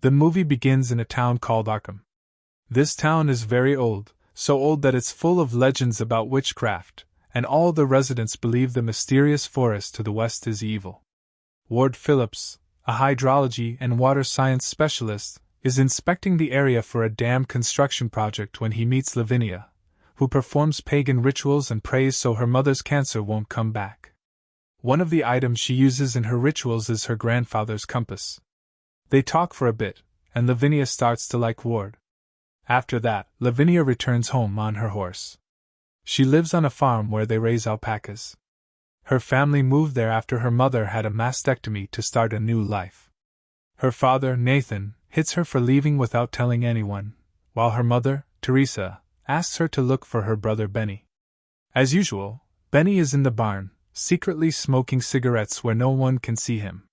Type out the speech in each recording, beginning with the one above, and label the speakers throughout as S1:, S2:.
S1: The movie begins in a town called Arkham. This town is very old, so old that it's full of legends about witchcraft, and all the residents believe the mysterious forest to the west is evil. Ward Phillips, a hydrology and water science specialist, is inspecting the area for a dam construction project when he meets Lavinia, who performs pagan rituals and prays so her mother's cancer won't come back. One of the items she uses in her rituals is her grandfather's compass. They talk for a bit, and Lavinia starts to like Ward. After that, Lavinia returns home on her horse. She lives on a farm where they raise alpacas. Her family moved there after her mother had a mastectomy to start a new life. Her father, Nathan, hits her for leaving without telling anyone, while her mother, Teresa, asks her to look for her brother Benny. As usual, Benny is in the barn, secretly smoking cigarettes where no one can see him.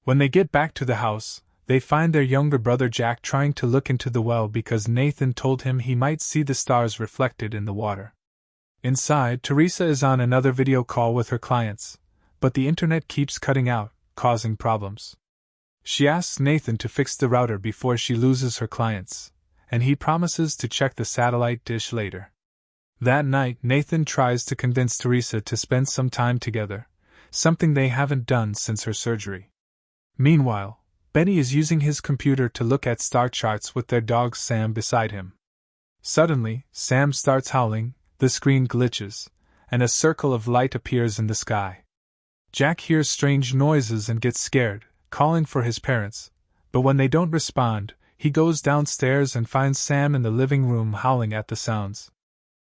S1: When they get back to the house, they find their younger brother Jack trying to look into the well because Nathan told him he might see the stars reflected in the water. Inside, Teresa is on another video call with her clients, but the internet keeps cutting out, causing problems. She asks Nathan to fix the router before she loses her clients, and he promises to check the satellite dish later. That night, Nathan tries to convince Teresa to spend some time together, something they haven't done since her surgery. Meanwhile, Benny is using his computer to look at star charts with their dog Sam beside him. Suddenly, Sam starts howling, the screen glitches, and a circle of light appears in the sky. Jack hears strange noises and gets scared, calling for his parents, but when they don't respond, he goes downstairs and finds Sam in the living room howling at the sounds.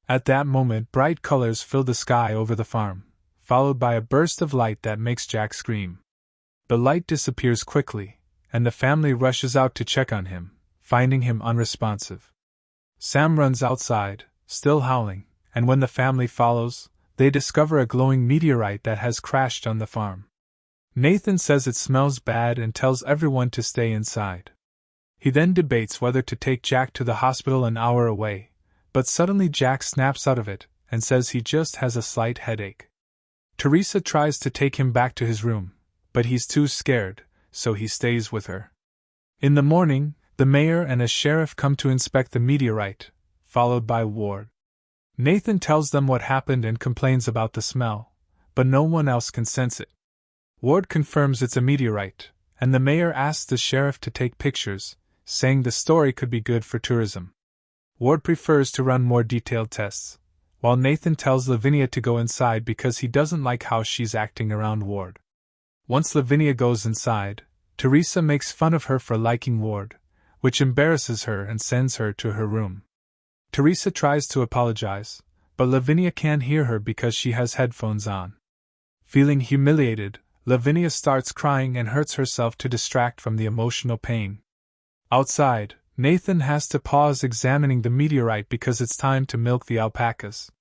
S1: At that moment, bright colors fill the sky over the farm, followed by a burst of light that makes Jack scream. The light disappears quickly, and the family rushes out to check on him, finding him unresponsive. Sam runs outside, still howling, and when the family follows, they discover a glowing meteorite that has crashed on the farm. Nathan says it smells bad and tells everyone to stay inside. He then debates whether to take Jack to the hospital an hour away, but suddenly Jack snaps out of it and says he just has a slight headache. Teresa tries to take him back to his room, but he's too scared, so he stays with her. In the morning, the mayor and a sheriff come to inspect the meteorite, followed by Ward. Nathan tells them what happened and complains about the smell, but no one else can sense it. Ward confirms it's a meteorite, and the mayor asks the sheriff to take pictures, saying the story could be good for tourism. Ward prefers to run more detailed tests, while Nathan tells Lavinia to go inside because he doesn't like how she's acting around Ward. Once Lavinia goes inside, Teresa makes fun of her for liking Ward, which embarrasses her and sends her to her room. Teresa tries to apologize, but Lavinia can't hear her because she has headphones on. Feeling humiliated, Lavinia starts crying and hurts herself to distract from the emotional pain. Outside, Nathan has to pause examining the meteorite because it's time to milk the alpacas.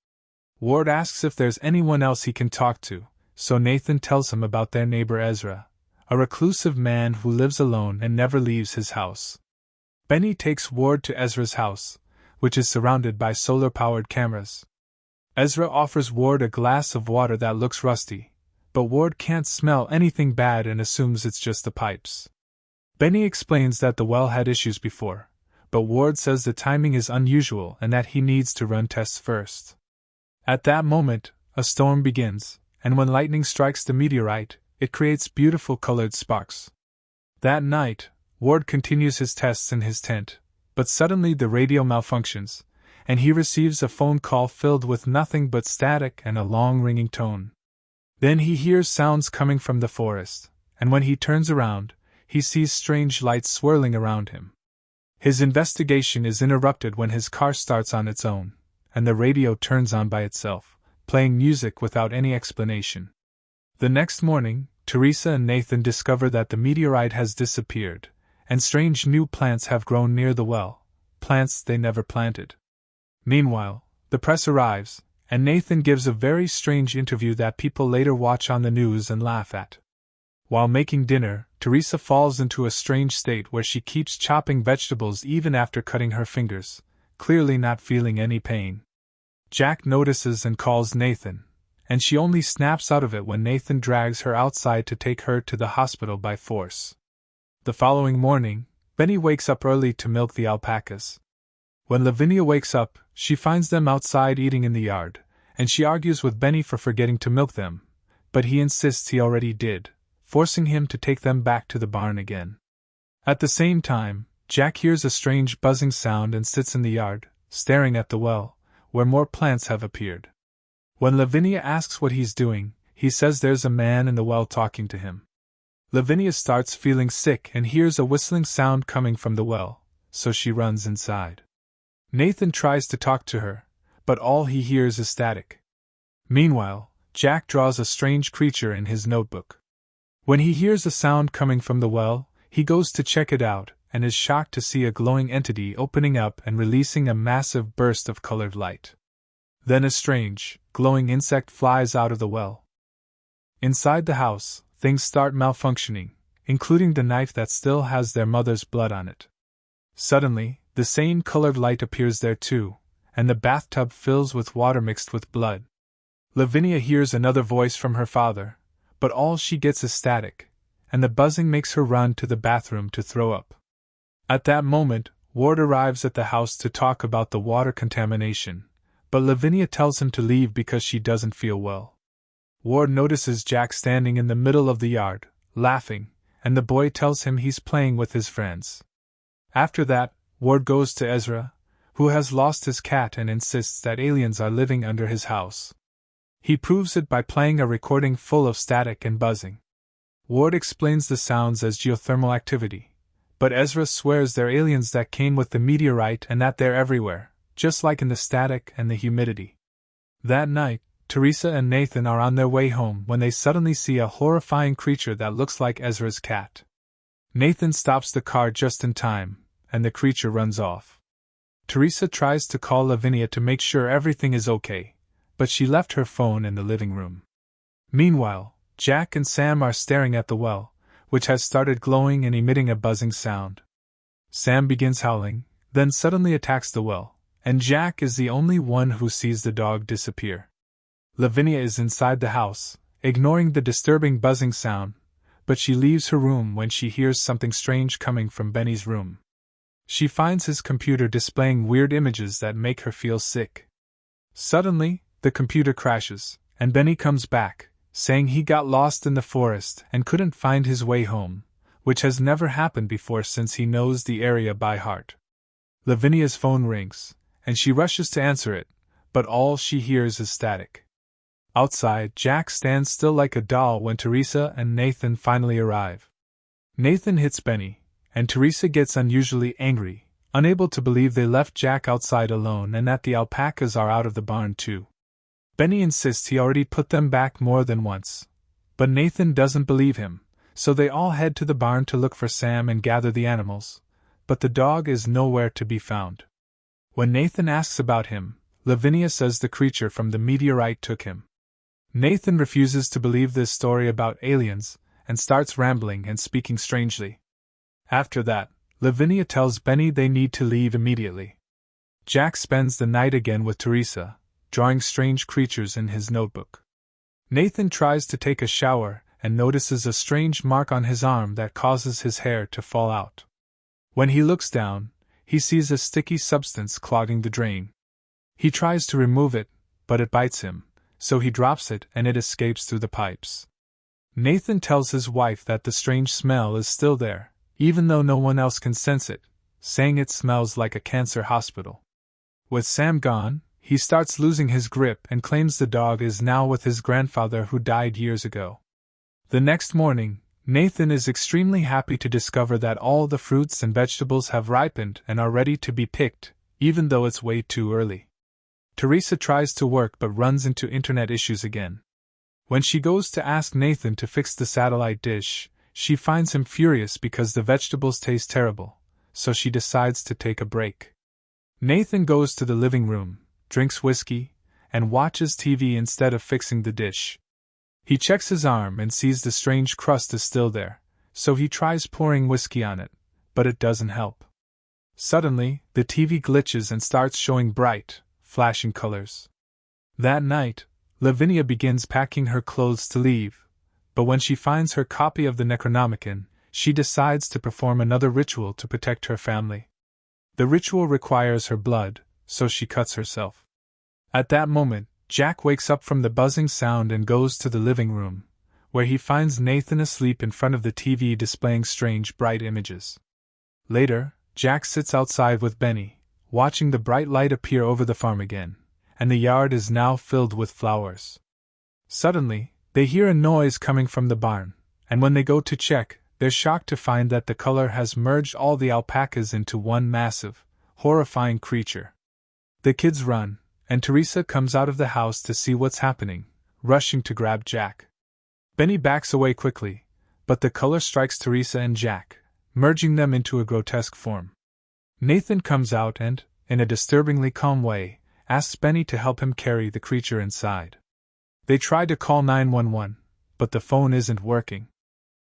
S1: Ward asks if there's anyone else he can talk to, so Nathan tells him about their neighbor Ezra, a reclusive man who lives alone and never leaves his house. Benny takes Ward to Ezra's house, which is surrounded by solar-powered cameras. Ezra offers Ward a glass of water that looks rusty, but Ward can't smell anything bad and assumes it's just the pipes. Benny explains that the well had issues before, but Ward says the timing is unusual and that he needs to run tests first. At that moment, a storm begins, and when lightning strikes the meteorite, it creates beautiful colored sparks. That night, Ward continues his tests in his tent, but suddenly the radio malfunctions, and he receives a phone call filled with nothing but static and a long ringing tone. Then he hears sounds coming from the forest, and when he turns around, he sees strange lights swirling around him. His investigation is interrupted when his car starts on its own, and the radio turns on by itself, playing music without any explanation. The next morning, Teresa and Nathan discover that the meteorite has disappeared, and strange new plants have grown near the well, plants they never planted. Meanwhile, the press arrives, and Nathan gives a very strange interview that people later watch on the news and laugh at. While making dinner, Teresa falls into a strange state where she keeps chopping vegetables even after cutting her fingers, clearly not feeling any pain. Jack notices and calls Nathan, and she only snaps out of it when Nathan drags her outside to take her to the hospital by force. The following morning, Benny wakes up early to milk the alpacas. When Lavinia wakes up, she finds them outside eating in the yard, and she argues with Benny for forgetting to milk them, but he insists he already did, forcing him to take them back to the barn again. At the same time, Jack hears a strange buzzing sound and sits in the yard, staring at the well, where more plants have appeared. When Lavinia asks what he's doing, he says there's a man in the well talking to him. Lavinia starts feeling sick and hears a whistling sound coming from the well, so she runs inside. Nathan tries to talk to her, but all he hears is static. Meanwhile, Jack draws a strange creature in his notebook. When he hears a sound coming from the well, he goes to check it out and is shocked to see a glowing entity opening up and releasing a massive burst of colored light. Then a strange, glowing insect flies out of the well. Inside the house, things start malfunctioning, including the knife that still has their mother's blood on it. Suddenly, the same colored light appears there too, and the bathtub fills with water mixed with blood. Lavinia hears another voice from her father, but all she gets is static, and the buzzing makes her run to the bathroom to throw up. At that moment, Ward arrives at the house to talk about the water contamination, but Lavinia tells him to leave because she doesn't feel well. Ward notices Jack standing in the middle of the yard, laughing, and the boy tells him he's playing with his friends. After that, Ward goes to Ezra, who has lost his cat and insists that aliens are living under his house. He proves it by playing a recording full of static and buzzing. Ward explains the sounds as geothermal activity, but Ezra swears they're aliens that came with the meteorite and that they're everywhere, just like in the static and the humidity. That night, Teresa and Nathan are on their way home when they suddenly see a horrifying creature that looks like Ezra's cat. Nathan stops the car just in time, and the creature runs off. Teresa tries to call Lavinia to make sure everything is okay, but she left her phone in the living room. Meanwhile, Jack and Sam are staring at the well, which has started glowing and emitting a buzzing sound. Sam begins howling, then suddenly attacks the well, and Jack is the only one who sees the dog disappear. Lavinia is inside the house, ignoring the disturbing buzzing sound, but she leaves her room when she hears something strange coming from Benny's room. She finds his computer displaying weird images that make her feel sick. Suddenly, the computer crashes, and Benny comes back, saying he got lost in the forest and couldn't find his way home, which has never happened before since he knows the area by heart. Lavinia's phone rings, and she rushes to answer it, but all she hears is static. Outside, Jack stands still like a doll when Teresa and Nathan finally arrive. Nathan hits Benny, and Teresa gets unusually angry, unable to believe they left Jack outside alone and that the alpacas are out of the barn too. Benny insists he already put them back more than once, but Nathan doesn't believe him, so they all head to the barn to look for Sam and gather the animals, but the dog is nowhere to be found. When Nathan asks about him, Lavinia says the creature from the meteorite took him. Nathan refuses to believe this story about aliens, and starts rambling and speaking strangely. After that, Lavinia tells Benny they need to leave immediately. Jack spends the night again with Teresa, drawing strange creatures in his notebook. Nathan tries to take a shower and notices a strange mark on his arm that causes his hair to fall out. When he looks down, he sees a sticky substance clogging the drain. He tries to remove it, but it bites him, so he drops it and it escapes through the pipes. Nathan tells his wife that the strange smell is still there, even though no one else can sense it, saying it smells like a cancer hospital. With Sam gone, he starts losing his grip and claims the dog is now with his grandfather who died years ago. The next morning, Nathan is extremely happy to discover that all the fruits and vegetables have ripened and are ready to be picked, even though it's way too early. Teresa tries to work but runs into internet issues again. When she goes to ask Nathan to fix the satellite dish, she finds him furious because the vegetables taste terrible, so she decides to take a break. Nathan goes to the living room, drinks whiskey, and watches TV instead of fixing the dish. He checks his arm and sees the strange crust is still there, so he tries pouring whiskey on it, but it doesn't help. Suddenly, the TV glitches and starts showing bright, flashing colors. That night, Lavinia begins packing her clothes to leave, but when she finds her copy of the Necronomicon, she decides to perform another ritual to protect her family. The ritual requires her blood, so she cuts herself. At that moment, Jack wakes up from the buzzing sound and goes to the living room, where he finds Nathan asleep in front of the TV displaying strange bright images. Later, Jack sits outside with Benny, watching the bright light appear over the farm again, and the yard is now filled with flowers. Suddenly, they hear a noise coming from the barn, and when they go to check, they're shocked to find that the color has merged all the alpacas into one massive, horrifying creature. The kids run, and Teresa comes out of the house to see what's happening, rushing to grab Jack. Benny backs away quickly, but the color strikes Teresa and Jack, merging them into a grotesque form. Nathan comes out and, in a disturbingly calm way, asks Benny to help him carry the creature inside. They try to call 911, but the phone isn't working.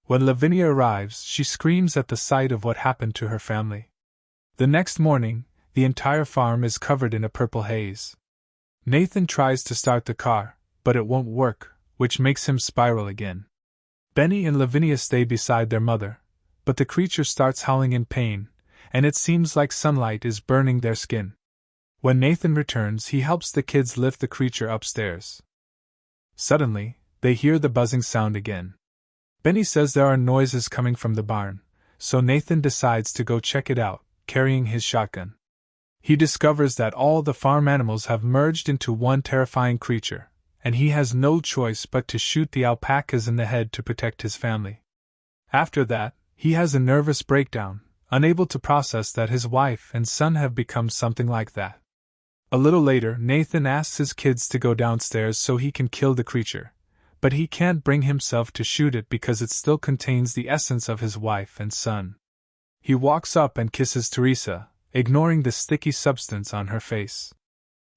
S1: When Lavinia arrives, she screams at the sight of what happened to her family. The next morning, the entire farm is covered in a purple haze. Nathan tries to start the car, but it won't work, which makes him spiral again. Benny and Lavinia stay beside their mother, but the creature starts howling in pain, and it seems like sunlight is burning their skin. When Nathan returns, he helps the kids lift the creature upstairs. Suddenly, they hear the buzzing sound again. Benny says there are noises coming from the barn, so Nathan decides to go check it out, carrying his shotgun. He discovers that all the farm animals have merged into one terrifying creature, and he has no choice but to shoot the alpacas in the head to protect his family. After that, he has a nervous breakdown, unable to process that his wife and son have become something like that. A little later, Nathan asks his kids to go downstairs so he can kill the creature, but he can't bring himself to shoot it because it still contains the essence of his wife and son. He walks up and kisses Teresa, ignoring the sticky substance on her face.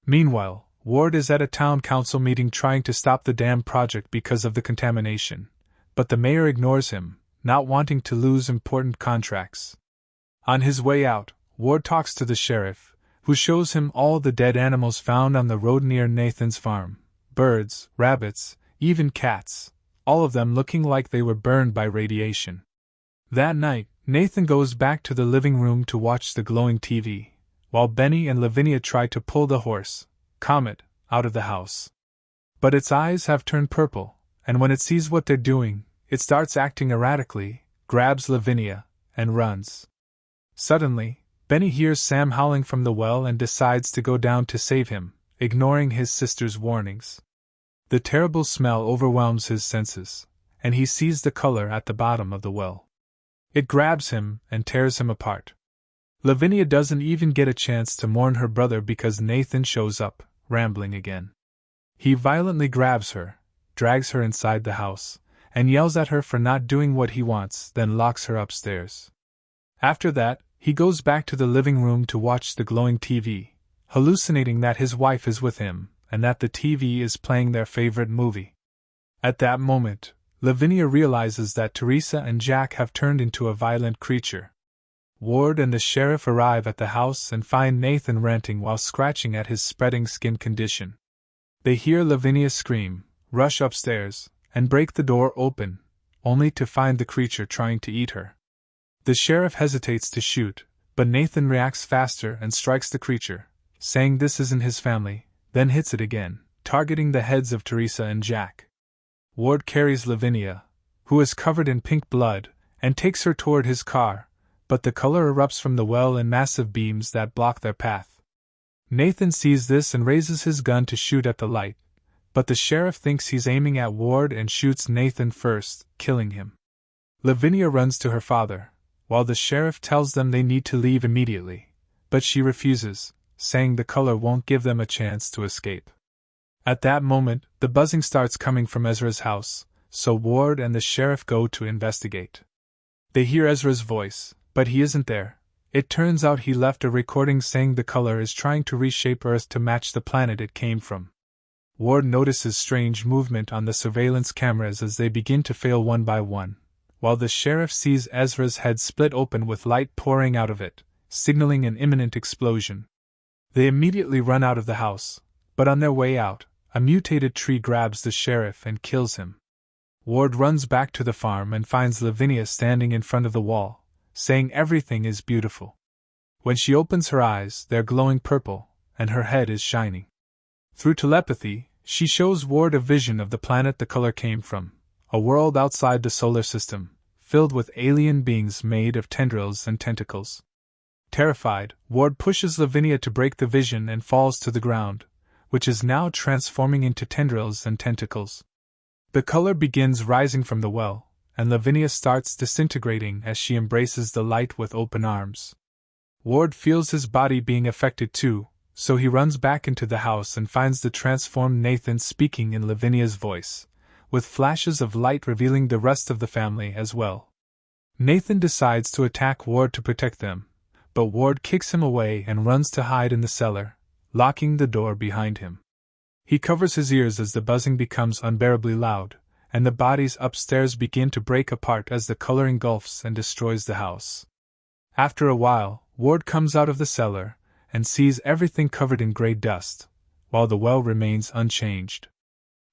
S1: Meanwhile, Ward is at a town council meeting trying to stop the dam project because of the contamination, but the mayor ignores him, not wanting to lose important contracts. On his way out, Ward talks to the sheriff, who shows him all the dead animals found on the road near Nathan's farm: birds, rabbits, even cats, all of them looking like they were burned by radiation. That night, Nathan goes back to the living room to watch the glowing TV, while Benny and Lavinia try to pull the horse, Comet, out of the house. But its eyes have turned purple, and when it sees what they're doing, it starts acting erratically, grabs Lavinia, and runs. Suddenly, Benny hears Sam howling from the well and decides to go down to save him, ignoring his sister's warnings. The terrible smell overwhelms his senses, and he sees the color at the bottom of the well. It grabs him and tears him apart. Lavinia doesn't even get a chance to mourn her brother because Nathan shows up, rambling again. He violently grabs her, drags her inside the house, and yells at her for not doing what he wants, then locks her upstairs. After that, he goes back to the living room to watch the glowing TV, hallucinating that his wife is with him, and that the TV is playing their favorite movie. At that moment, Lavinia realizes that Teresa and Jack have turned into a violent creature. Ward and the sheriff arrive at the house and find Nathan ranting while scratching at his spreading skin condition. They hear Lavinia scream, rush upstairs, and break the door open, only to find the creature trying to eat her. The sheriff hesitates to shoot, but Nathan reacts faster and strikes the creature, saying this isn't his family, then hits it again, targeting the heads of Teresa and Jack. Ward carries Lavinia, who is covered in pink blood, and takes her toward his car, but the color erupts from the well in massive beams that block their path. Nathan sees this and raises his gun to shoot at the light, but the sheriff thinks he's aiming at Ward and shoots Nathan first, killing him. Lavinia runs to her father, while the sheriff tells them they need to leave immediately, but she refuses, saying the color won't give them a chance to escape. At that moment, the buzzing starts coming from Ezra's house, so Ward and the sheriff go to investigate. They hear Ezra's voice, but he isn't there. It turns out he left a recording saying the color is trying to reshape Earth to match the planet it came from. Ward notices strange movement on the surveillance cameras as they begin to fail one by one, while the sheriff sees Ezra's head split open with light pouring out of it, signaling an imminent explosion. They immediately run out of the house, but on their way out, a mutated tree grabs the sheriff and kills him. Ward runs back to the farm and finds Lavinia standing in front of the wall, saying everything is beautiful. When she opens her eyes, they're glowing purple, and her head is shining. Through telepathy, she shows Ward a vision of the planet the color came from, a world outside the solar system, filled with alien beings made of tendrils and tentacles. Terrified, Ward pushes Lavinia to break the vision and falls to the ground, which is now transforming into tendrils and tentacles. The color begins rising from the well, and Lavinia starts disintegrating as she embraces the light with open arms. Ward feels his body being affected too, so he runs back into the house and finds the transformed Nathan speaking in Lavinia's voice, with flashes of light revealing the rest of the family as well. Nathan decides to attack Ward to protect them, but Ward kicks him away and runs to hide in the cellar, locking the door behind him. He covers his ears as the buzzing becomes unbearably loud, and the bodies upstairs begin to break apart as the color engulfs and destroys the house. After a while, Ward comes out of the cellar and sees everything covered in gray dust, while the well remains unchanged.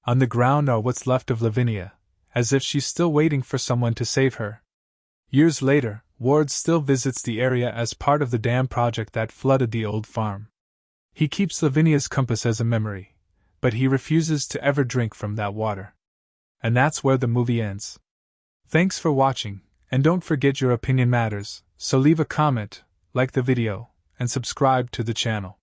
S1: On the ground are what's left of Lavinia, as if she's still waiting for someone to save her. Years later, Ward still visits the area as part of the dam project that flooded the old farm. He keeps Lavinia's compass as a memory, but he refuses to ever drink from that water. And that's where the movie ends. Thanks for watching, and don't forget your opinion matters, so leave a comment, like the video, and subscribe to the channel.